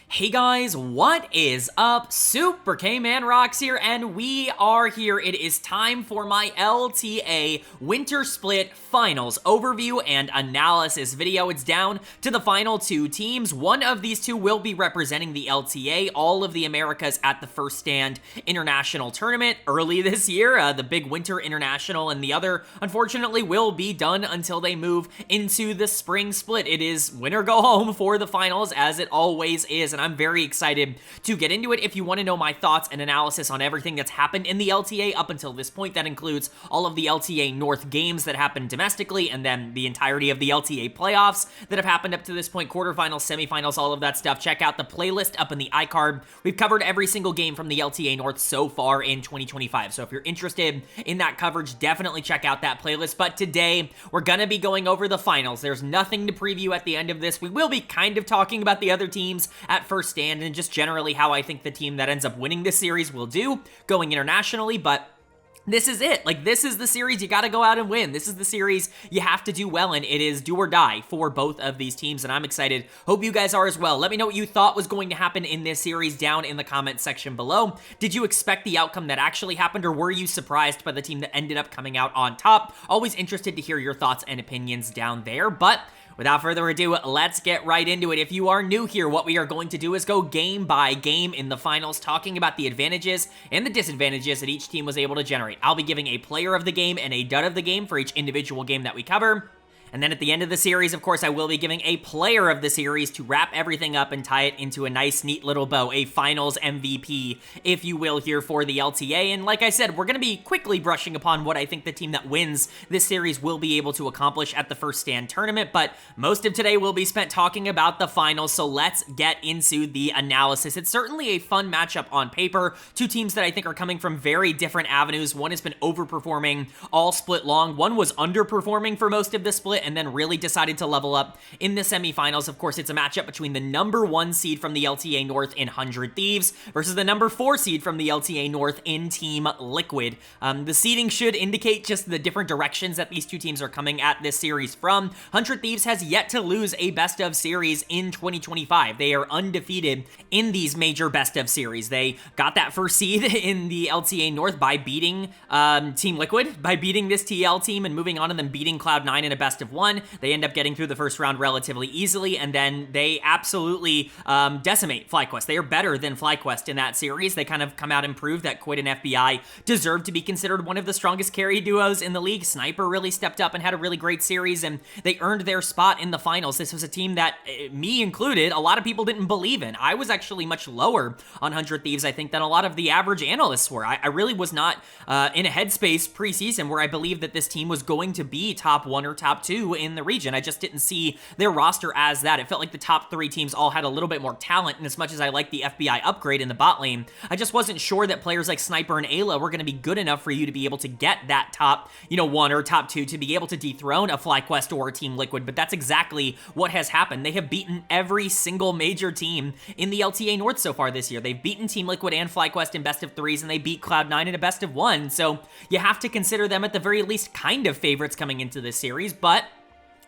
Hey guys, what is up? Super K-Man Rocks here, and we are here. It is time for my LTA Winter Split Finals overview and analysis video. It's down to the final two teams. One of these two will be representing the LTA, all of the Americas at the First Stand International Tournament early this year, the big Winter International, and the other, unfortunately, will be done until they move into the Spring Split. It is win or go home for the finals, as it always is, and I'm very excited to get into it. If you want to know my thoughts and analysis on everything that's happened in the LTA up until this point, that includes all of the LTA North games that happened domestically, and then the entirety of the LTA playoffs that have happened up to this point, quarterfinals, semifinals, all of that stuff. Check out the playlist up in the iCard. We've covered every single game from the LTA North so far in 2025, so if you're interested in that coverage, definitely check out that playlist. But today, we're going to be going over the finals. There's nothing to preview at the end of this. We will be kind of talking about the other teams at First Stand and just generally how I think the team that ends up winning this series will do going internationally, but this is it. Like, this is the series you got to go out and win. This is the series you have to do well in. It is do or die for both of these teams, and I'm excited. Hope you guys are as well. Let me know what you thought was going to happen in this series down in the comment section below. Did you expect the outcome that actually happened, or were you surprised by the team that ended up coming out on top? Always interested to hear your thoughts and opinions down there, but without further ado, let's get right into it. If you are new here, what we are going to do is go game by game in the finals, talking about the advantages and the disadvantages that each team was able to generate. I'll be giving a player of the game and a dud of the game for each individual game that we cover. And then at the end of the series, of course, I will be giving a player of the series to wrap everything up and tie it into a nice, neat little bow, a finals MVP, if you will, here for the LTA. And like I said, we're going to be quickly brushing upon what I think the team that wins this series will be able to accomplish at the First Stand tournament, but most of today will be spent talking about the finals, so let's get into the analysis. It's certainly a fun matchup on paper. Two teams that I think are coming from very different avenues. One has been overperforming all split long. One was underperforming for most of the split, and then really decided to level up in the semifinals. Of course, it's a matchup between the number 1 seed from the LTA North in 100 Thieves versus the number 4 seed from the LTA North in Team Liquid. The seeding should indicate just the different directions that these two teams are coming at this series from. 100 Thieves has yet to lose a best of series in 2025. They are undefeated in these major best of series. They got that first seed in the LTA North by beating Team Liquid, by beating this TL team and moving on and then beating Cloud9 in a best of 1. They end up getting through the first round relatively easily, and then they absolutely decimate FlyQuest. They are better than FlyQuest in that series. They kind of come out and prove that Quid and FBI deserve to be considered one of the strongest carry duos in the league. Sniper really stepped up and had a really great series, and they earned their spot in the finals. This was a team that, me included, a lot of people didn't believe in. I was actually much lower on 100 Thieves, I think, than a lot of the average analysts were. I really was not in a headspace preseason where I believed that this team was going to be top 1 or top 2 in the region. I just didn't see their roster as that. It felt like the top 3 teams all had a little bit more talent, and as much as I like the FBI upgrade in the bot lane, I just wasn't sure that players like Sniper and Ayla were going to be good enough for you to be able to get that top, 1 or top 2 to be able to dethrone a FlyQuest or a Team Liquid, but that's exactly what has happened. They have beaten every single major team in the LTA North so far this year. They've beaten Team Liquid and FlyQuest in best of 3s, and they beat Cloud9 in a best of 1, so you have to consider them at the very least kind of favorites coming into this series, but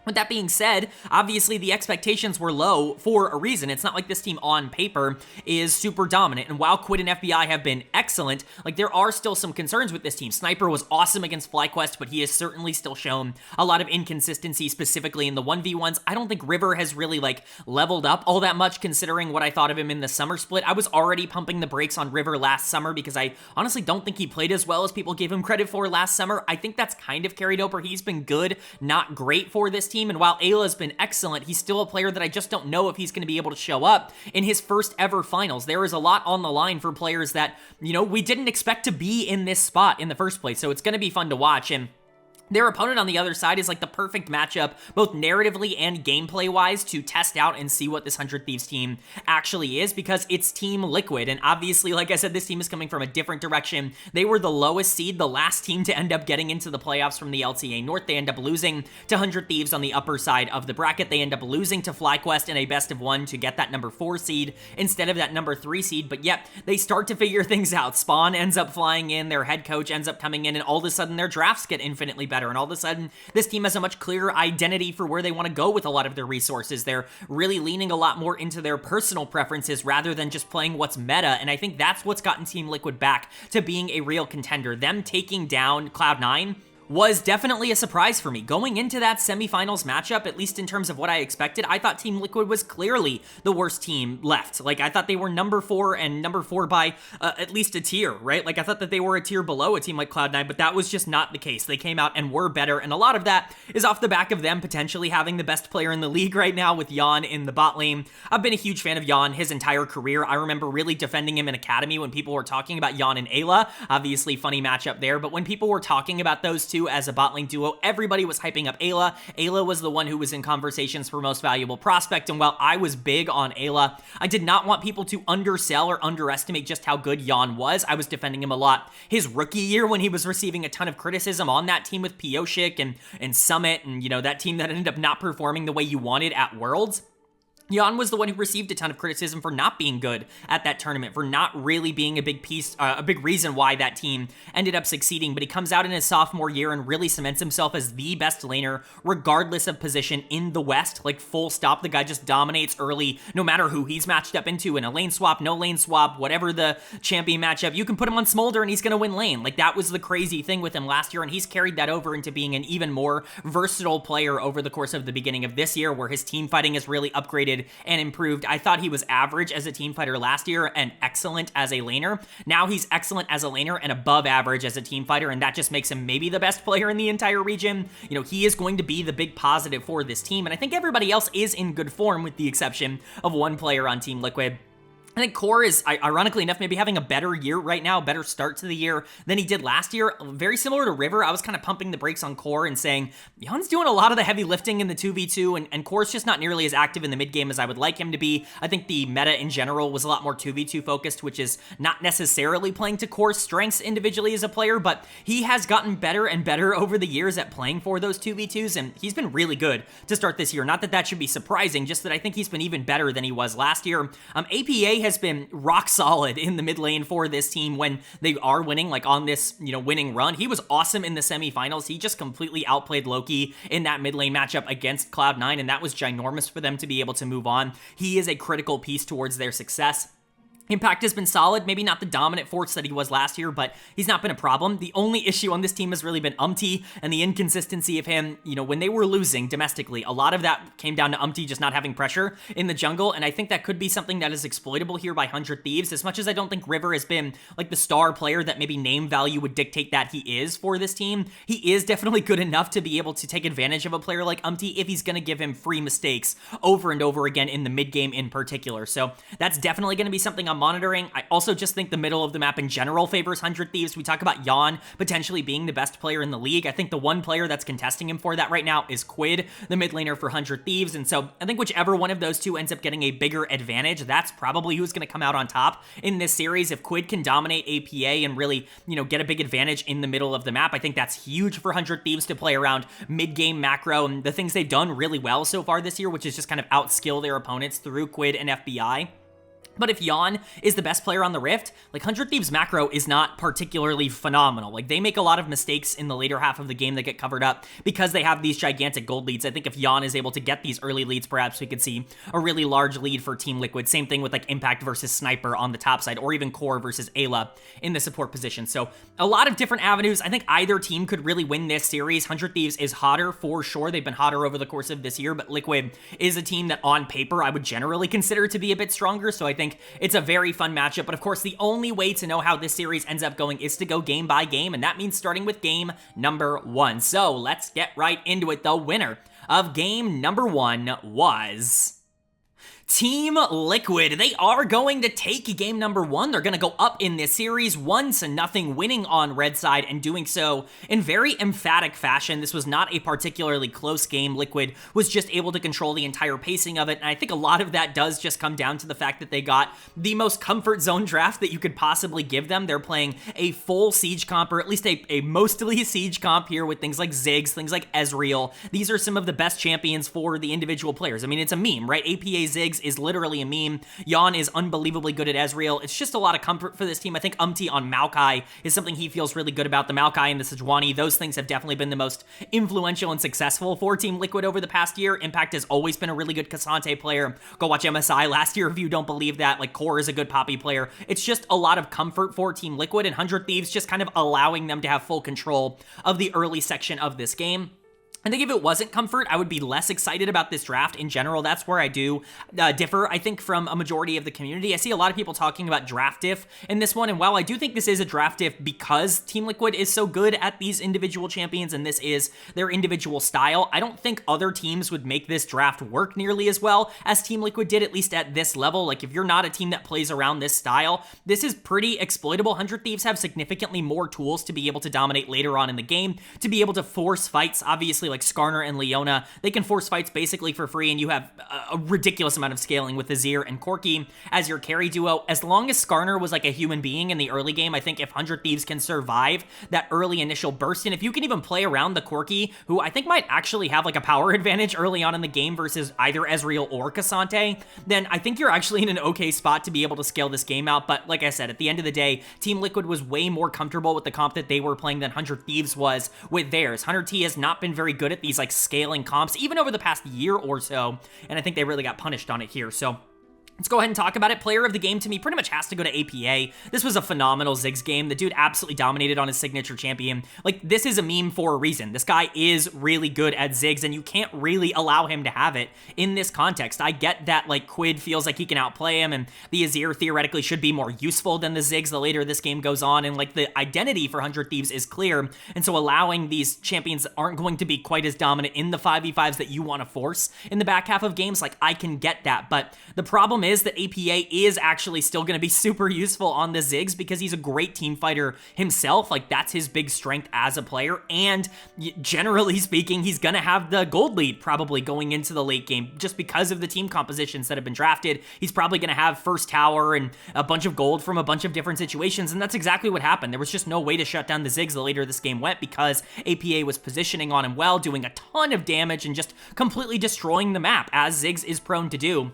with that being said, obviously the expectations were low for a reason. It's not like this team on paper is super dominant, and while Quid and FBI have been excellent, like, there are still some concerns with this team. Sniper was awesome against FlyQuest, but he has certainly still shown a lot of inconsistency, specifically in the 1v1s. I don't think River has really, leveled up all that much considering what I thought of him in the summer split. I was already pumping the brakes on River last summer because I honestly don't think he played as well as people gave him credit for last summer. I think that's kind of carried over. He's been good, not great for this team, and while Ayla's been excellent, he's still a player that I just don't know if he's going to be able to show up in his first ever finals. There is a lot on the line for players that, we didn't expect to be in this spot in the first place, so it's going to be fun to watch, and their opponent on the other side is the perfect matchup, both narratively and gameplay-wise, to test out and see what this 100 Thieves team actually is, because it's Team Liquid, and obviously, like I said, this team is coming from a different direction. They were the lowest seed, the last team to end up getting into the playoffs from the LTA North. They end up losing to 100 Thieves on the upper side of the bracket. They end up losing to FlyQuest in a best of 1 to get that number 4 seed instead of that number 3 seed, but yet, they start to figure things out. Spawn ends up flying in, their head coach ends up coming in, and all of a sudden, their drafts get infinitely better better. And all of a sudden, this team has a much clearer identity for where they want to go with a lot of their resources. They're really leaning a lot more into their personal preferences rather than just playing what's meta. And I think that's what's gotten Team Liquid back to being a real contender. Them taking down Cloud9 was definitely a surprise for me. Going into that semifinals matchup, at least in terms of what I expected, I thought Team Liquid was clearly the worst team left. Like, I thought they were number 4 and number 4 by at least a tier, right? Like, I thought that they were a tier below a team like Cloud9, but that was just not the case. They came out and were better, and a lot of that is off the back of them potentially having the best player in the league right now with Jan in the bot lane. I've been a huge fan of Jan his entire career. I remember really defending him in Academy when people were talking about Jan and Ayla. Obviously, funny matchup there, but when people were talking about those two as a bot lane duo, everybody was hyping up Ayla. Ayla was the one who was in conversations for most valuable prospect, and while I was big on Ayla, I did not want people to undersell or underestimate just how good Jan was. I was defending him a lot his rookie year when he was receiving a ton of criticism on that team with Pioshik and Summit, and, you know, that team that ended up not performing the way you wanted at Worlds. Jan was the one who received a ton of criticism for not being good at that tournament, for not really being a big piece, a big reason why that team ended up succeeding. But he comes out in his sophomore year and really cements himself as the best laner, regardless of position in the West. Like, full stop. The guy just dominates early, no matter who he's matched up into in a lane swap, no lane swap, whatever the champion matchup. You can put him on Smolder and he's going to win lane. Like, that was the crazy thing with him last year, and he's carried that over into being an even more versatile player over the course of the beginning of this year, where his team fighting has really upgraded and improved. I thought he was average as a team fighter last year and excellent as a laner. Now he's excellent as a laner and above average as a team fighter, and that just makes him maybe the best player in the entire region. You know, he is going to be the big positive for this team, and I think everybody else is in good form with the exception of one player on Team Liquid. I think Core is, ironically enough, maybe having a better year right now, better start to the year than he did last year. Very similar to River, I was kind of pumping the brakes on Core and saying, Jan's doing a lot of the heavy lifting in the 2v2, and Core's just not nearly as active in the mid game as I would like him to be. I think the meta in general was a lot more 2v2 focused, which is not necessarily playing to Core's strengths individually as a player, but he has gotten better and better over the years at playing for those 2v2s, and he's been really good to start this year. Not that that should be surprising, just that I think he's been even better than he was last year. APA has been rock solid in the mid lane for this team when they are winning, like on this, you know, winning run. He was awesome in the semifinals. He just completely outplayed Loki in that mid lane matchup against Cloud9, and that was ginormous for them to be able to move on. He is a critical piece towards their success. Impact has been solid, maybe not the dominant force that he was last year, but he's not been a problem. The only issue on this team has really been Umti and the inconsistency of him. You know, when they were losing domestically, a lot of that came down to Umti just not having pressure in the jungle, and I think that could be something that is exploitable here by 100 Thieves. As much as I don't think River has been like the star player that maybe name value would dictate that he is for this team, he is definitely good enough to be able to take advantage of a player like Umti if he's going to give him free mistakes over and over again in the mid game in particular. So that's definitely going to be something I'm monitoring. I also just think the middle of the map in general favors 100 Thieves. We talk about Jan potentially being the best player in the league. I think the one player that's contesting him for that right now is Quid, the mid laner for 100 Thieves, and so I think whichever one of those two ends up getting a bigger advantage, that's probably who's going to come out on top in this series. If Quid can dominate APA and really, you know, get a big advantage in the middle of the map, I think that's huge for 100 Thieves to play around mid-game macro and the things they've done really well so far this year, which is just kind of outskill their opponents through Quid and FBI. But if Jan is the best player on the Rift, like 100 Thieves macro is not particularly phenomenal. Like they make a lot of mistakes in the later half of the game that get covered up because they have these gigantic gold leads. I think if Jan is able to get these early leads, perhaps we could see a really large lead for Team Liquid. Same thing with like Impact versus Sniper on the top side, or even Core versus Ayla in the support position. So a lot of different avenues. I think either team could really win this series. 100 Thieves is hotter for sure. They've been hotter over the course of this year, but Liquid is a team that on paper I would generally consider to be a bit stronger. So I think it's a very fun matchup, but of course the only way to know how this series ends up going is to go game by game, and that means starting with game number 1. So let's get right into it. The winner of game number 1 was Team Liquid. They are going to take game number 1. They're going to go up in this series 1-0, winning on red side and doing so in very emphatic fashion. This was not a particularly close game. Liquid was just able to control the entire pacing of it, and I think a lot of that does just come down to the fact that they got the most comfort zone draft that you could possibly give them. They're playing a full siege comp, or at least a mostly siege comp here with things like Ziggs, things like Ezreal. These are some of the best champions for the individual players. I mean, it's a meme, right? APA Ziggs Ziggs is literally a meme. Yon is unbelievably good at Ezreal. It's just a lot of comfort for this team. I think on Maokai is something he feels really good about. The Maokai and the Sejuani, those things have definitely been the most influential and successful for Team Liquid over the past year. Impact has always been a really good Cassante player. Go watch MSI last year if you don't believe that. Like, Core is a good Poppy player. It's just a lot of comfort for Team Liquid, and 100 Thieves just kind of allowing them to have full control of the early section of this game. I think if it wasn't comfort, I would be less excited about this draft in general. That's where I do differ, I think, from a majority of the community. I see a lot of people talking about draft diff in this one, and while I do think this is a draft diff because Team Liquid is so good at these individual champions and this is their individual style, I don't think other teams would make this draft work nearly as well as Team Liquid did, at least at this level. Like, if you're not a team that plays around this style, this is pretty exploitable. 100 Thieves have significantly more tools to be able to dominate later on in the game, to be able to force fights. Obviously, like Skarner and Leona, they can force fights basically for free, and you have a ridiculous amount of scaling with Azir and Corki as your carry duo. As long as Skarner was like a human being in the early game, I think if 100 Thieves can survive that early initial burst, and if you can even play around the Corki, who I think might actually have like a power advantage early on in the game versus either Ezreal or Cassante, then I think you're actually in an okay spot to be able to scale this game out. But like I said, at the end of the day, Team Liquid was way more comfortable with the comp that they were playing than 100 Thieves was with theirs. 100 T has not been very good at these like scaling comps, even over the past year or so, and I think they really got punished on it here. So let's go ahead and talk about it. Player of the game to me pretty much has to go to APA. This was a phenomenal Ziggs game. The dude absolutely dominated on his signature champion. Like, this is a meme for a reason. This guy is really good at Ziggs, and you can't really allow him to have it in this context. I get that, like, Quid feels like he can outplay him, and the Azir theoretically should be more useful than the Ziggs the later this game goes on, and, like, the identity for 100 Thieves is clear, and so allowing these champions that aren't going to be quite as dominant in the 5v5s that you want to force in the back half of games, like, I can get that, but the problem is that APA is actually still going to be super useful on the Ziggs because he's a great team fighter himself. Like, that's his big strength as a player, and generally speaking, he's going to have the gold lead probably going into the late game just because of the team compositions that have been drafted. He's probably going to have first tower and a bunch of gold from a bunch of different situations, and that's exactly what happened. There was just no way to shut down the Ziggs the later this game went because APA was positioning on him well, doing a ton of damage and just completely destroying the map, as Ziggs is prone to do.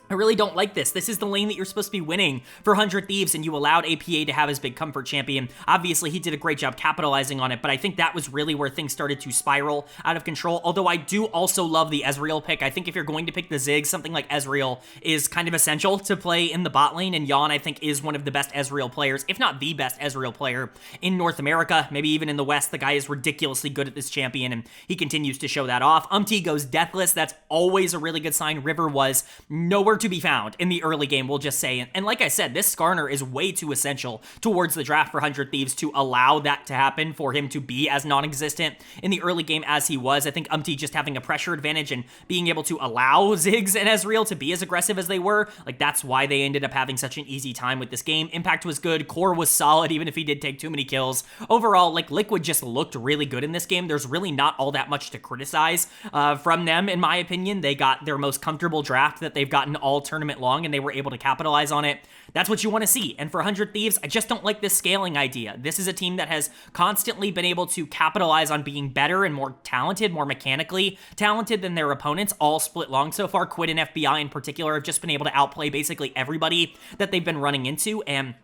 I really don't like this. This is the lane that you're supposed to be winning for 100 Thieves, and you allowed APA to have his big comfort champion. Obviously, he did a great job capitalizing on it, but I think that was really where things started to spiral out of control, although I do also love the Ezreal pick. I think if you're going to pick the Ziggs, something like Ezreal is kind of essential to play in the bot lane, and Yon, I think, is one of the best Ezreal players, if not the best Ezreal player in North America, maybe even in the West. The guy is ridiculously good at this champion, and he continues to show that off. goes Deathless. That's always a really good sign. River was nowhere to be found in the early game, we'll just say. And like I said, this Skarner is way too essential towards the draft for 100 Thieves to allow that to happen, for him to be as non-existent in the early game as he was. I think just having a pressure advantage and being able to allow Ziggs and Ezreal to be as aggressive as they were, like, that's why they ended up having such an easy time with this game. Impact was good. Core was solid, even if he did take too many kills. Overall, like, Liquid just looked really good in this game. There's really not all that much to criticize from them, in my opinion. They got their most comfortable draft that they've gotten all tournament long, and they were able to capitalize on it. That's what you want to see. And for 100 Thieves, I just don't like this scaling idea. This is a team that has constantly been able to capitalize on being better and more talented, more mechanically talented than their opponents, all split long so far. Quid and FBI in particular have just been able to outplay basically everybody that they've been running into, and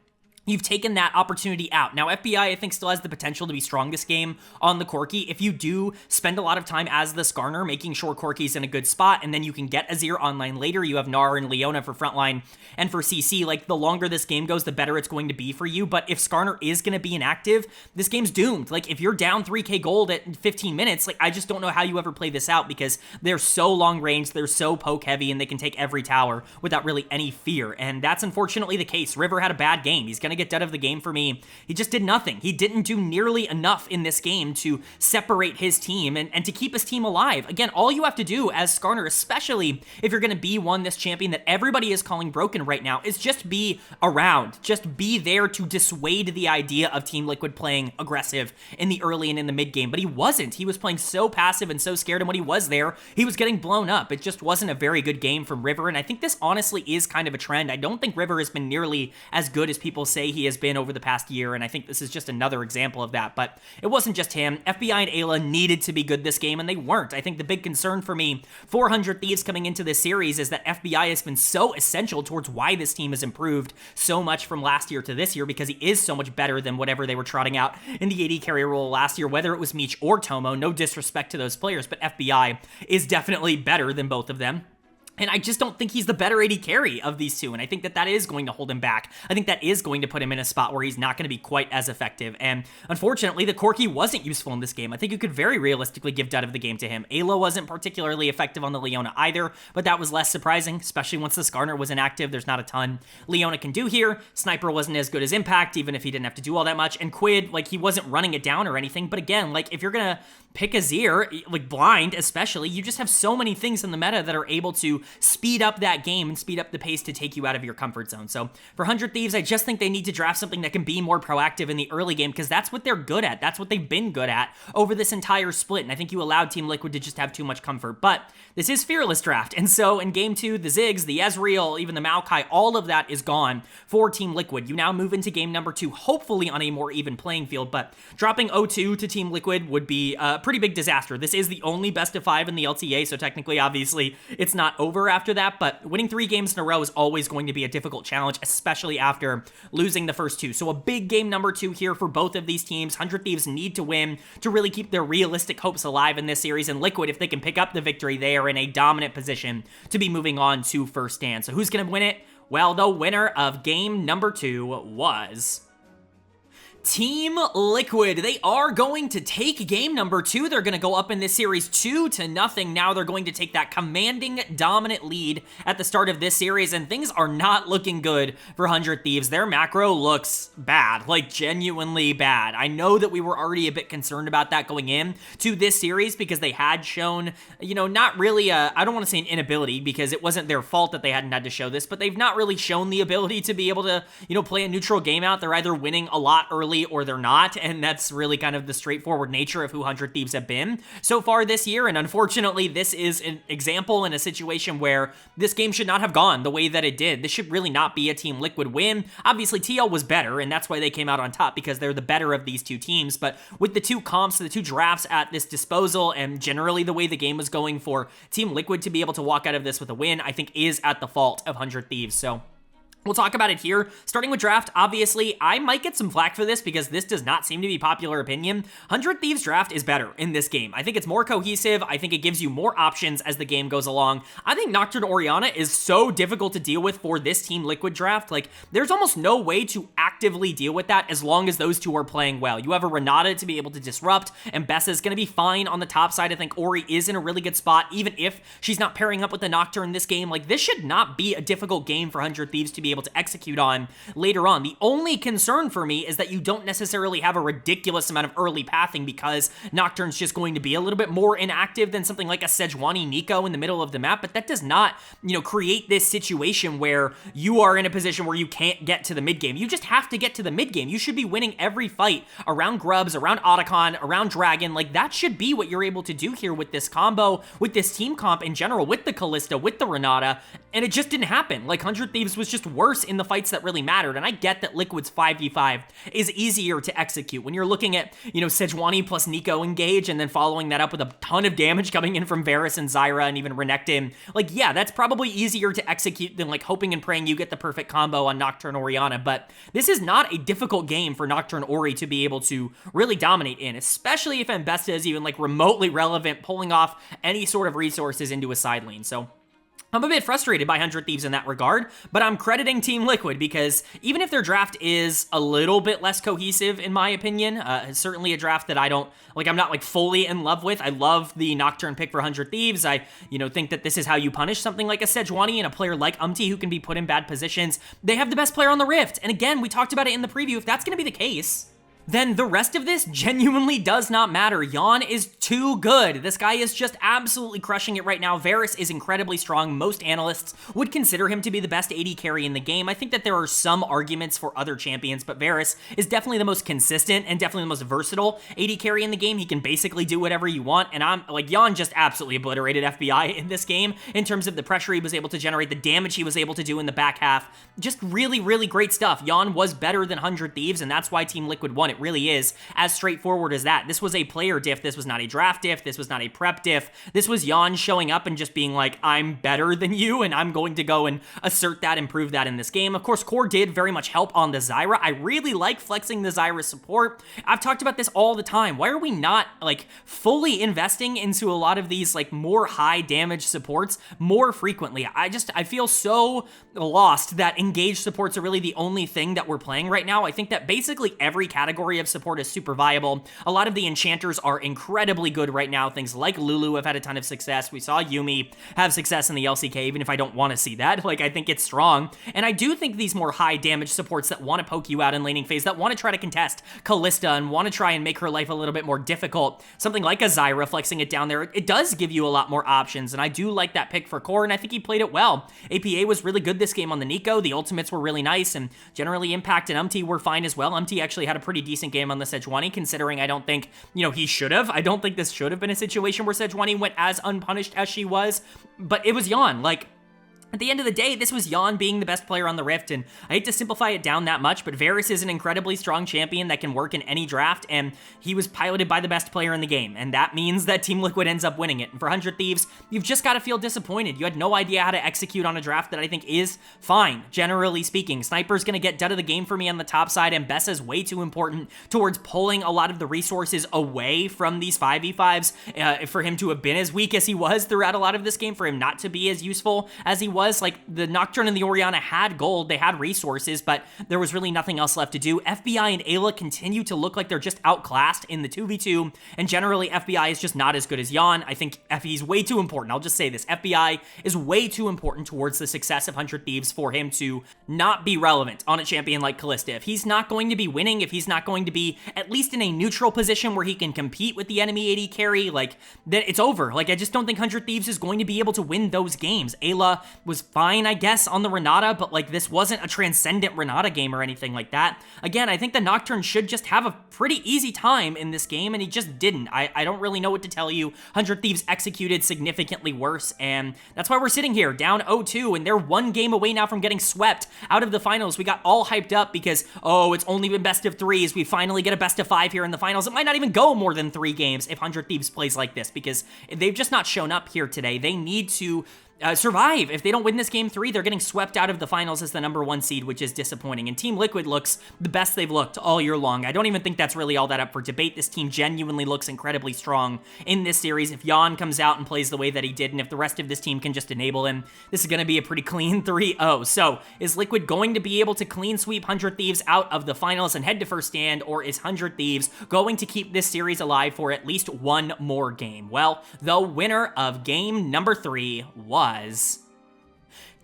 you've taken that opportunity out. Now, FBI, I think, still has the potential to be strong this game on the Corki. If you do spend a lot of time as the Skarner, making sure Corki's in a good spot, and then you can get Azir online later, you have Gnar and Leona for frontline and for CC, like, the longer this game goes, the better it's going to be for you. But if Skarner is going to be inactive, this game's doomed. Like, if you're down 3k gold at 15 minutes, like, I just don't know how you ever play this out, because they're so long range, they're so poke heavy, and they can take every tower without really any fear. And that's unfortunately the case. River had a bad game. He's going to get dead of the game for me. He just did nothing. He didn't do nearly enough in this game to separate his team and to keep his team alive. Again, all you have to do as Skarner, especially if you're going to be this champion that everybody is calling broken right now, is just be around. Just be there to dissuade the idea of Team Liquid playing aggressive in the early and in the mid game. But he wasn't. He was playing so passive and so scared, and when he was there, he was getting blown up. It just wasn't a very good game from River, and I think this honestly is kind of a trend. I don't think River has been nearly as good as people say say he has been over the past year, and I think this is just another example of that, but it wasn't just him. FBI and Ayla needed to be good this game, and they weren't. I think the big concern for me, 400 Thieves coming into this series, is that FBI has been so essential towards why this team has improved so much from last year to this year, because he is so much better than whatever they were trotting out in the AD carry role last year, whether it was Meech or Tomo. No disrespect to those players, but FBI is definitely better than both of them. And I just don't think he's the better AD carry of these two, and I think that is going to hold him back. I think that is going to put him in a spot where he's not going to be quite as effective, and unfortunately, the Corki wasn't useful in this game. I think you could very realistically give dud of the game to him. Ayla wasn't particularly effective on the Leona either, but that was less surprising, especially once the Skarner was inactive. There's not a ton Leona can do here. Sniper wasn't as good as Impact, even if he didn't have to do all that much, and Quid, like, he wasn't running it down or anything, but again, like, if you're gonna pick a Zir, like blind especially, you just have so many things in the meta that are able to speed up that game and speed up the pace to take you out of your comfort zone. So for 100 Thieves, I just think they need to draft something that can be more proactive in the early game, because that's what they're good at. That's what they've been good at over this entire split, and I think you allowed Team Liquid to just have too much comfort. But this is Fearless Draft, and so in Game 2, the Ziggs, the Ezreal, even the Maokai, all of that is gone for Team Liquid. You now move into Game number 2, hopefully on a more even playing field, but dropping 0-2 to Team Liquid would be a pretty big disaster. This is the only best of 5 in the LTA, so technically, obviously, it's not over after that, but winning 3 games in a row is always going to be a difficult challenge, especially after losing the first 2. So a big game number 2 here for both of these teams. 100 Thieves need to win to really keep their realistic hopes alive in this series, and Liquid, if they can pick up the victory, they are in a dominant position to be moving on to first stand. So who's going to win it? Well, the winner of game number 2 was Team Liquid. They are going to take game number 2. They're going to go up in this series 2-0. Now they're going to take that commanding, dominant lead at the start of this series, and things are not looking good for 100 Thieves. Their macro looks bad, like genuinely bad. I know that we were already a bit concerned about that going in to this series, because they had shown, you know, not really I don't want to say an inability, because it wasn't their fault that they hadn't had to show this, but they've not really shown the ability to be able to, you know, play a neutral game out. They're either winning a lot early or they're not, and that's really kind of the straightforward nature of who 100 Thieves have been so far this year, and unfortunately, this is an example in a situation where this game should not have gone the way that it did. This should really not be a Team Liquid win. Obviously, TL was better, and that's why they came out on top, because they're the better of these two teams, but with the two comps, the two drafts at this disposal, and generally the way the game was going, for Team Liquid to be able to walk out of this with a win, I think is at the fault of 100 Thieves. So we'll talk about it here. Starting with draft, obviously, I might get some flack for this because this does not seem to be popular opinion. 100 Thieves draft is better in this game. I think it's more cohesive. I think it gives you more options as the game goes along. I think Nocturne Orianna is so difficult to deal with for this Team Liquid draft. Like, there's almost no way to actively deal with that as long as those two are playing well. You have a Renata to be able to disrupt, and Bessa's going to be fine on the top side. I think Ori is in a really good spot, even if she's not pairing up with the Nocturne in this game. Like, this should not be a difficult game for 100 Thieves to be able to execute on later on. The only concern for me is that you don't necessarily have a ridiculous amount of early pathing, because Nocturne's just going to be a little bit more inactive than something like a Sejuani Nico in the middle of the map, but that does not, you know, create this situation where you are in a position where you can't get to the mid game. You just have to get to the mid game. You should be winning every fight around Grubs, around Otacon, around Dragon. Like, that should be what you're able to do here with this combo, with this team comp in general, with the Kalista, with the Renata, and it just didn't happen. Like, 100 Thieves was just worse in the fights that really mattered, and I get that Liquid's 5v5 is easier to execute. When you're looking at, you know, Sejuani plus Nico engage, and then following that up with a ton of damage coming in from Varus and Zyra and even Renekton, like, yeah, that's probably easier to execute than, like, hoping and praying you get the perfect combo on Nocturne Orianna, but this is not a difficult game for Nocturne Ori to be able to really dominate in, especially if Mbesta is even, like, remotely relevant, pulling off any sort of resources into a side lane. So I'm a bit frustrated by 100 Thieves in that regard, but I'm crediting Team Liquid, because even if their draft is a little bit less cohesive, in my opinion, it's certainly a draft that I'm not, like, fully in love with. I love the Nocturne pick for 100 Thieves. I, you know, think that this is how you punish something like a Sejuani and a player like Umti who can be put in bad positions. They have the best player on the Rift, and again, we talked about it in the preview. If that's going to be the case, then the rest of this genuinely does not matter. Yawn is too good. This guy is just absolutely crushing it right now. Varus is incredibly strong. Most analysts would consider him to be the best AD carry in the game. I think that there are some arguments for other champions, but Varus is definitely the most consistent and definitely the most versatile AD carry in the game. He can basically do whatever you want, and I'm like, Yawn just absolutely obliterated FBI in this game in terms of the pressure he was able to generate, the damage he was able to do in the back half. Just really, really great stuff. Yawn was better than 100 Thieves, and that's why Team Liquid won. It really is as straightforward as that. This was a player diff. This was not a draft diff. This was not a prep diff. This was Yawn showing up and just being like, I'm better than you, and I'm going to go and assert that and prove that in this game. Of course, Core did very much help on the Zyra. I really like flexing the Zyra support. I've talked about this all the time. Why are we not like fully investing into a lot of these like more high damage supports more frequently? I feel so lost that engaged supports are really the only thing that we're playing right now. I think that basically every category of support is super viable. A lot of the enchanters are incredibly good right now. Things like Lulu have had a ton of success. We saw Yuumi have success in the LCK, even if I don't want to see that. Like, I think it's strong. And I do think these more high damage supports that want to poke you out in laning phase, that want to try to contest Kalista and want to try and make her life a little bit more difficult, something like a Zyra flexing it down there, it does give you a lot more options. And I do like that pick for Core, and I think he played it well. APA was really good this game on the Nico. The ultimates were really nice, and generally Impact and Umti were fine as well. Umti actually had a pretty decent game on the Sejuani, considering I don't think, he should have. I don't think this should have been a situation where Sejuani went as unpunished as she was, but it was Yawn. Like, at the end of the day, this was Yawn being the best player on the Rift, and I hate to simplify it down that much, but Varus is an incredibly strong champion that can work in any draft, and he was piloted by the best player in the game, and that means that Team Liquid ends up winning it. And for 100 Thieves, you've just got to feel disappointed. You had no idea how to execute on a draft that I think is fine, generally speaking. Sniper's going to get dead of the game for me on the top side, and Bessa's way too important towards pulling a lot of the resources away from these 5v5s for him to have been as weak as he was throughout a lot of this game, for him not to be as useful as he was. Like, the Nocturne and the Orianna had gold, they had resources, but there was really nothing else left to do. FBI and Ayla continue to look like they're just outclassed in the 2v2, and generally FBI is just not as good as Yawn. I think FE is way too important. I'll just say this. FBI is way too important towards the success of 100 Thieves for him to not be relevant on a champion like Kalista. If he's not going to be winning, if he's not going to be at least in a neutral position where he can compete with the enemy AD carry, like, then it's over. Like, I just don't think 100 Thieves is going to be able to win those games. Ayla was fine, I guess, on the Renata, but like, this wasn't a transcendent Renata game or anything like that. Again, I think the Nocturne should just have a pretty easy time in this game, and he just didn't. I don't really know what to tell you. 100 Thieves executed significantly worse, and that's why we're sitting here down 0-2, and they're one game away now from getting swept out of the finals. We got all hyped up because, oh, it's only been best of threes. We finally get a best of 5 here in the finals. It might not even go more than 3 games if 100 Thieves plays like this, because they've just not shown up here today. They need to survive. If they don't win this game 3, they're getting swept out of the finals as the #1 seed, which is disappointing. And Team Liquid looks the best they've looked all year long. I don't even think that's really all that up for debate. This team genuinely looks incredibly strong in this series. If Yawn comes out and plays the way that he did, and if the rest of this team can just enable him, this is going to be a pretty clean 3-0. So, is Liquid going to be able to clean sweep 100 Thieves out of the finals and head to first stand, or is 100 Thieves going to keep this series alive for at least one more game? Well, the winner of game number 3 was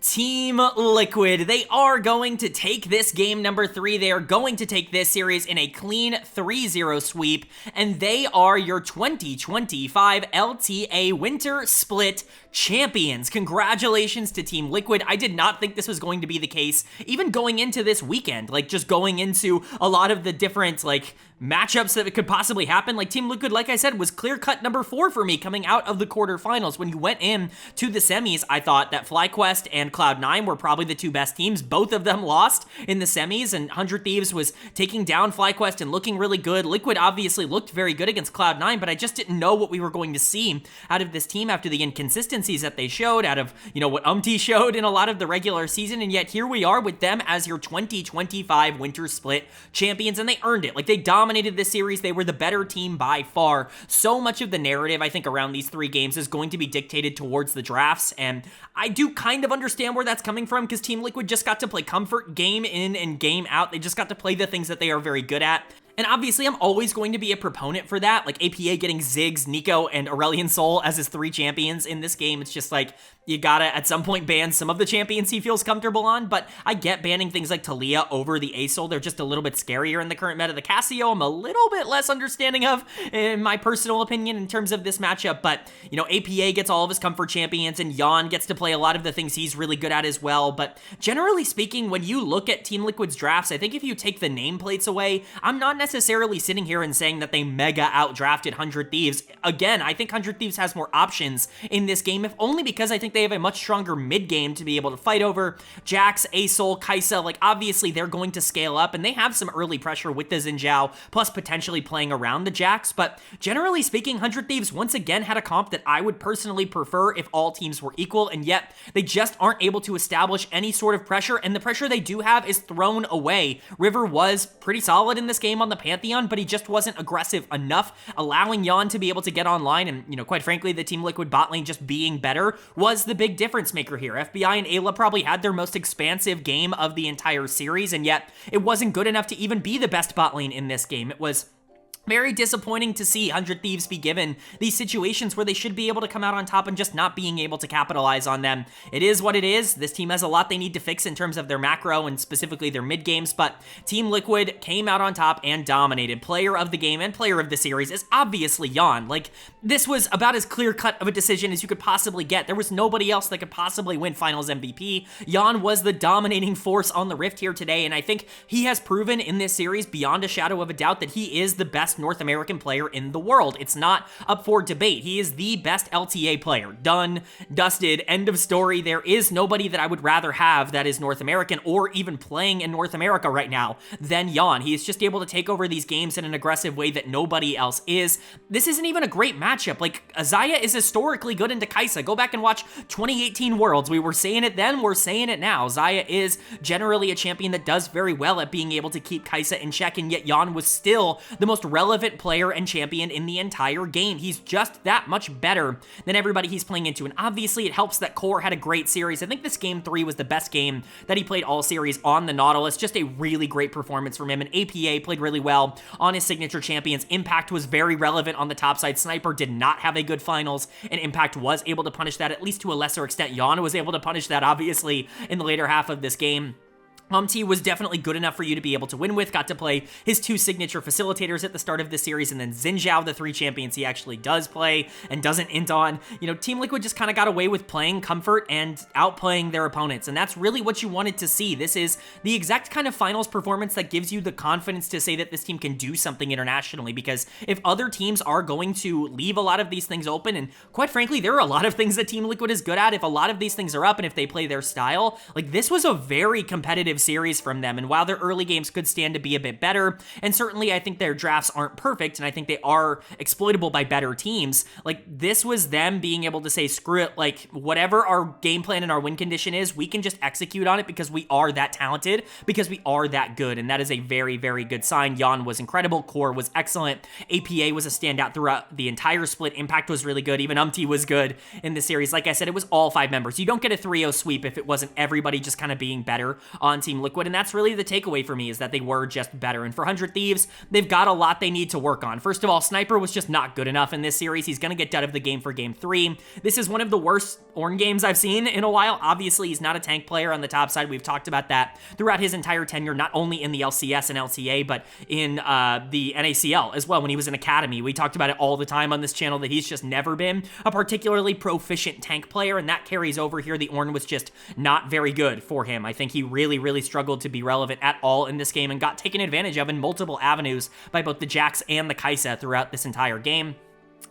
Team Liquid. They are going to take this game number 3. They are going to take this series in a clean 3-0 sweep, and they are your 2025 LTA Winter Split champions. Congratulations to Team Liquid. I did not think this was going to be the case, even going into this weekend, like just going into a lot of the different like matchups that could possibly happen. Like, Team Liquid, like I said, was clear-cut number 4 for me coming out of the quarterfinals. When you went in to the semis, I thought that FlyQuest and Cloud9 were probably the 2 best teams. Both of them lost in the semis, and 100 Thieves was taking down FlyQuest and looking really good. Liquid obviously looked very good against Cloud9, but I just didn't know what we were going to see out of this team after the inconsistencies that they showed, out of, what Umti showed in a lot of the regular season, and yet here we are with them as your 2025 Winter Split champions, and they earned it. Like, they dominated this series. They were the better team by far. So much of the narrative, I think, around these 3 games is going to be dictated towards the drafts, and I do kind of understand where that's coming from, because Team Liquid just got to play comfort game in and game out. They just got to play the things that they are very good at. And obviously, I'm always going to be a proponent for that. Like, APA getting Ziggs, Nico, and Aurelion Sol as his 3 champions in this game. It's just like, you gotta, at some point, ban some of the champions he feels comfortable on. But I get banning things like Talia over the Asol. They're just a little bit scarier in the current meta. The Cassio, I'm a little bit less understanding of, in my personal opinion, in terms of this matchup. But, you know, APA gets all of his comfort champions, and Jan gets to play a lot of the things he's really good at as well. But generally speaking, when you look at Team Liquid's drafts, I think if you take the nameplates away, I'm not necessarily sitting here and saying that they mega outdrafted 100 Thieves. Again, I think 100 Thieves has more options in this game, if only because I think they have a much stronger mid game to be able to fight over. Jax, Asol, Kaisa, like obviously they're going to scale up, and they have some early pressure with the Xin Zhao, plus potentially playing around the Jax. But generally speaking, 100 Thieves once again had a comp that I would personally prefer if all teams were equal, and yet they just aren't able to establish any sort of pressure, and the pressure they do have is thrown away. River was pretty solid in this game on the Pantheon, but he just wasn't aggressive enough, allowing Jan to be able to get online, and, you know, quite frankly, the Team Liquid bot lane just being better was the big difference maker here. FBI and Ayla probably had their most expansive game of the entire series, and yet it wasn't good enough to even be the best bot lane in this game. It was very disappointing to see 100 Thieves be given these situations where they should be able to come out on top and just not being able to capitalize on them. It is what it is. This team has a lot they need to fix in terms of their macro and specifically their mid games, but Team Liquid came out on top and dominated. Player of the game and player of the series is obviously Jan. Like, this was about as clear-cut of a decision as you could possibly get. There was nobody else that could possibly win Finals MVP. Jan was the dominating force on the Rift here today, and I think he has proven in this series beyond a shadow of a doubt that he is the best North American player in the world. It's not up for debate. He is the best LTA player. Done, dusted, end of story. There is nobody that I would rather have that is North American or even playing in North America right now than Jan. He is just able to take over these games in an aggressive way that nobody else is. This isn't even a great matchup. Like, Azaya is historically good into Kaisa. Go back and watch 2018 Worlds. We were saying it then, we're saying it now. Xayah is generally a champion that does very well at being able to keep Kaisa in check, and yet Jan was still the most relevant player and champion in the entire game. He's just that much better than everybody he's playing into, and obviously it helps that Core had a great series. I think this game 3 was the best game that he played all series on the Nautilus. Just a really great performance from him, and APA played really well on his signature champions. Impact was very relevant on the top side. Sniper did not have a good finals, and Impact was able to punish that, at least to a lesser extent. Jan was able to punish that, obviously, in the later half of this game. Was definitely good enough for you to be able to win with. Got to play his 2 signature facilitators at the start of this series, and then Xin Zhao, the 3 champions he actually does play and doesn't int on. You know, Team Liquid just kind of got away with playing comfort and outplaying their opponents, and that's really what you wanted to see. This is the exact kind of finals performance that gives you the confidence to say that this team can do something internationally, because if other teams are going to leave a lot of these things open, and quite frankly, there are a lot of things that Team Liquid is good at, if a lot of these things are up and if they play their style, like, this was a very competitive series from them. And while their early games could stand to be a bit better, and certainly I think their drafts aren't perfect, and I think they are exploitable by better teams, like, this was them being able to say, screw it, like, whatever our game plan and our win condition is, we can just execute on it because we are that talented, because we are that good, and that is a very, very good sign. Jan was incredible. Core was excellent. APA was a standout throughout the entire split. Impact was really good. Even was good in the series. Like I said, it was all 5 members. You don't get a 3-0 sweep if it wasn't everybody just kind of being better on Team Liquid, and that's really the takeaway for me, is that they were just better. And for 100 Thieves, they've got a lot they need to work on. First of all, Sniper was just not good enough in this series. He's going to get dead of the game for game 3. This is one of the worst Ornn games I've seen in a while. Obviously, he's not a tank player on the top side. We've talked about that throughout his entire tenure, not only in the LCS and LTA, but in the NACL as well. When he was in Academy, we talked about it all the time on this channel, that he's just never been a particularly proficient tank player, and that carries over here. The Ornn was just not very good for him. I think he really, really struggled to be relevant at all in this game and got taken advantage of in multiple avenues by both the Jax and the Kaisa throughout this entire game.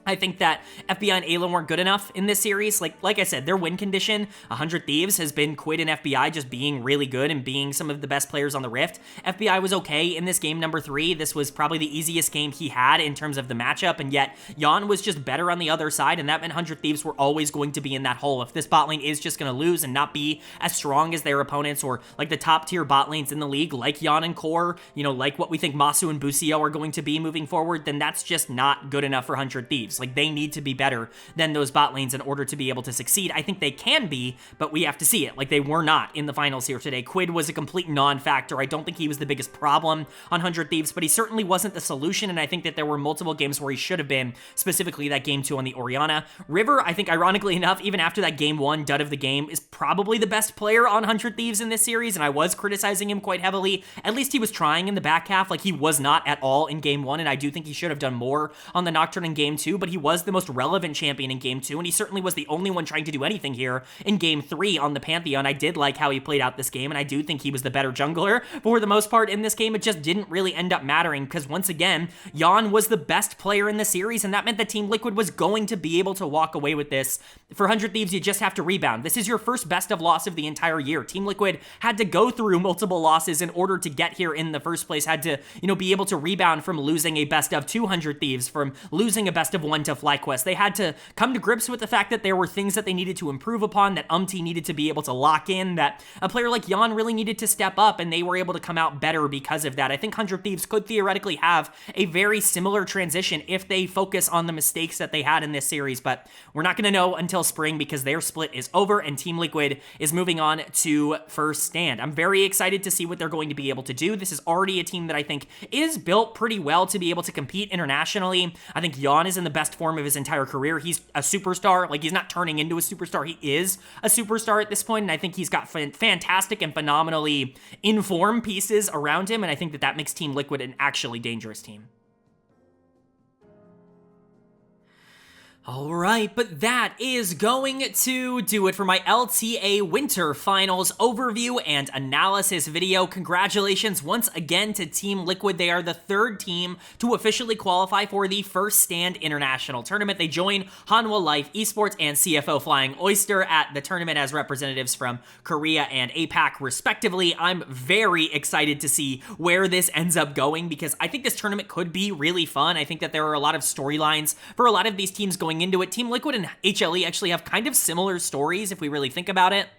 I think that FBI and Ayla weren't good enough in this series. Like I said, their win condition, 100 Thieves, has been Quid and FBI just being really good and being some of the best players on the Rift. FBI was okay in this game number 3. This was probably the easiest game he had in terms of the matchup, and yet Jan was just better on the other side, and that meant 100 Thieves were always going to be in that hole. If this bot lane is just going to lose and not be as strong as their opponents, or like the top tier bot lanes in the league, like Jan and Core, you know, like what we think Masu and Busio are going to be moving forward, then that's just not good enough for 100 Thieves. Thieves. Like, they need to be better than those bot lanes in order to be able to succeed. I think they can be, but we have to see it. Like, they were not in the finals here today. Quid was a complete non-factor. I don't think he was the biggest problem on 100 Thieves, but he certainly wasn't the solution, and I think that there were multiple games where he should have been, specifically that game 2 on the Orianna. River, I think, ironically enough, even after that game 1 dud of the game, is probably the best player on 100 Thieves in this series, and I was criticizing him quite heavily. At least he was trying in the back half. Like, he was not at all in game 1, and I do think he should have done more on the Nocturne in game 2, but he was the most relevant champion in game 2, and he certainly was the only one trying to do anything here in game 3 on the Pantheon. I did like how he played out this game, and I do think he was the better jungler for the most part in this game. It just didn't really end up mattering because, once again, Jan was the best player in the series, and that meant that Team Liquid was going to be able to walk away with this. For 100 Thieves, you just have to rebound. This is your first best of loss of the entire year. Team Liquid had to go through multiple losses in order to get here in the first place, had to, be able to rebound from losing a best of 200 Thieves, from losing a best of 1 to FlyQuest. They had to come to grips with the fact that there were things that they needed to improve upon, that UMT needed to be able to lock in, that a player like Jan really needed to step up, and they were able to come out better because of that. I think 100 Thieves could theoretically have a very similar transition if they focus on the mistakes that they had in this series, but we're not going to know until spring because their split is over and Team Liquid is moving on to first stand. I'm very excited to see what they're going to be able to do. This is already a team that I think is built pretty well to be able to compete internationally. I think Jan is in the best form of his entire career. He's a superstar. Like, he's not turning into a superstar. He is a superstar at this point, and I think he's got fantastic and phenomenally informed pieces around him, and I think that that makes Team Liquid an actually dangerous team. All right, but that is going to do it for my LTA Winter Finals overview and analysis video. Congratulations once again to Team Liquid. They are the third team to officially qualify for the First Stand International Tournament. They join Hanwha Life Esports and CFO Flying Oyster at the tournament as representatives from Korea and APAC, respectively. I'm very excited to see where this ends up going because I think this tournament could be really fun. I think that there are a lot of storylines for a lot of these teams going into it. Team Liquid and HLE actually have kind of similar stories if we really think about it.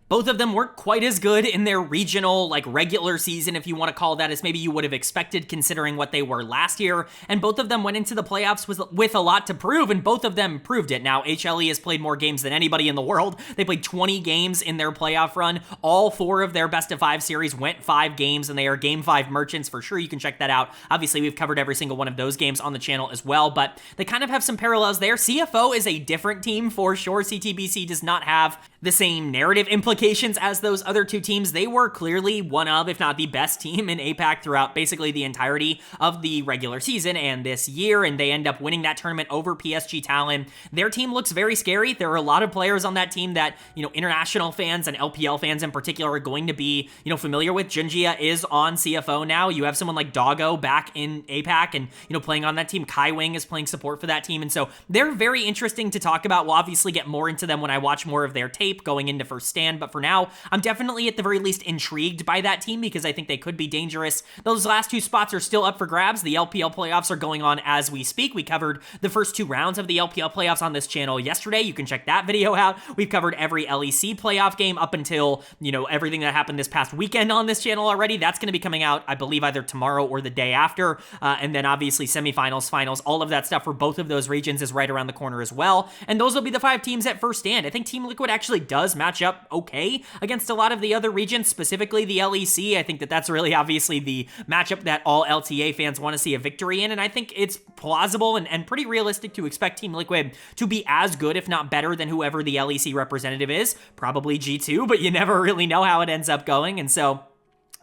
Both of them weren't quite as good in their regional, like, regular season, if you want to call that, as maybe you would have expected considering what they were last year, and both of them went into the playoffs with a lot to prove, and both of them proved it. Now, HLE has played more games than anybody in the world. They played 20 games in their playoff run. All 4 of their best-of-5 series went 5 games, and they are Game 5 merchants for sure. You can check that out. Obviously, we've covered every single one of those games on the channel as well, but they kind of have some parallels there. CFO is a different team for sure. CTBC does not have the same narrative implications as those other two teams. They were clearly one of, if not the best team in APAC throughout basically the entirety of the regular season and this year, and they end up winning that tournament over PSG Talon. Their team looks very scary. There are a lot of players on that team that, international fans and LPL fans in particular are going to be, familiar with. Junjia is on CFO now. You have someone like Doggo back in APAC and, playing on that team. Kai Wing is playing support for that team, and so they're very interesting to talk about. We'll obviously get more into them when I watch more of their tape going into First Stand, but for now, I'm definitely at the very least intrigued by that team because I think they could be dangerous. Those last 2 spots are still up for grabs. The LPL playoffs are going on as we speak. We covered the first 2 rounds of the LPL playoffs on this channel yesterday. You can check that video out. We've covered every LEC playoff game up until, everything that happened this past weekend on this channel already. That's going to be coming out, I believe, either tomorrow or the day after. And then obviously semifinals, finals, all of that stuff for both of those regions is right around the corner as well. And those will be the 5 teams at First Stand. I think Team Liquid actually does match up okay against a lot of the other regions, specifically the LEC. I think that that's really obviously the matchup that all LTA fans want to see a victory in, and I think it's plausible and pretty realistic to expect Team Liquid to be as good, if not better, than whoever the LEC representative is. Probably G2, but you never really know how it ends up going, and so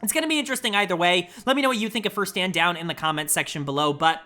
it's going to be interesting either way. Let me know what you think of First Stand down in the comments section below, but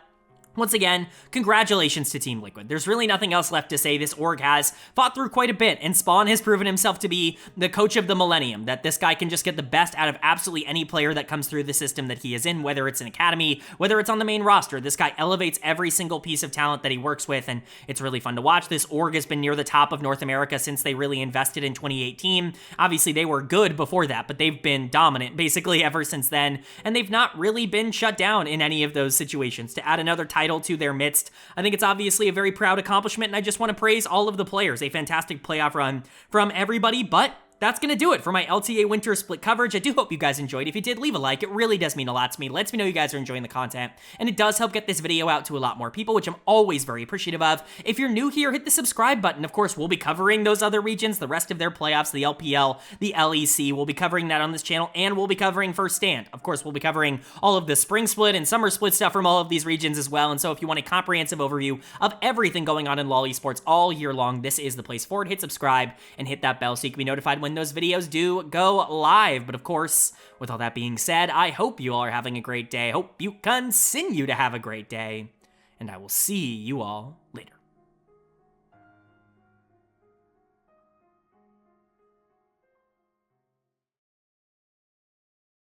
once again, congratulations to Team Liquid. There's really nothing else left to say. This org has fought through quite a bit, and Spawn has proven himself to be the coach of the millennium, that this guy can just get the best out of absolutely any player that comes through the system that he is in, whether it's an academy, whether it's on the main roster. This guy elevates every single piece of talent that he works with, and it's really fun to watch. This org has been near the top of North America since they really invested in 2018. Obviously, they were good before that, but they've been dominant basically ever since then, and they've not really been shut down in any of those situations. To add another title to their midst, I think it's obviously a very proud accomplishment, and I just want to praise all of the players. A fantastic playoff run from everybody, but that's gonna do it for my LTA Winter Split coverage. I do hope you guys enjoyed. If you did, leave a like. It really does mean a lot to me. It lets me know you guys are enjoying the content, and it does help get this video out to a lot more people, which I'm always very appreciative of. If you're new here, hit the subscribe button. Of course, we'll be covering those other regions, the rest of their playoffs, the LPL, the LEC. We'll be covering that on this channel, and we'll be covering First Stand. Of course, we'll be covering all of the Spring Split and Summer Split stuff from all of these regions as well, and so if you want a comprehensive overview of everything going on in LoL Esports all year long, this is the place for it. Hit subscribe and hit that bell so you can be notified when those videos do go live. But of course, with all that being said, I hope you all are having a great day. I hope you continue to have a great day, and I will see you all later.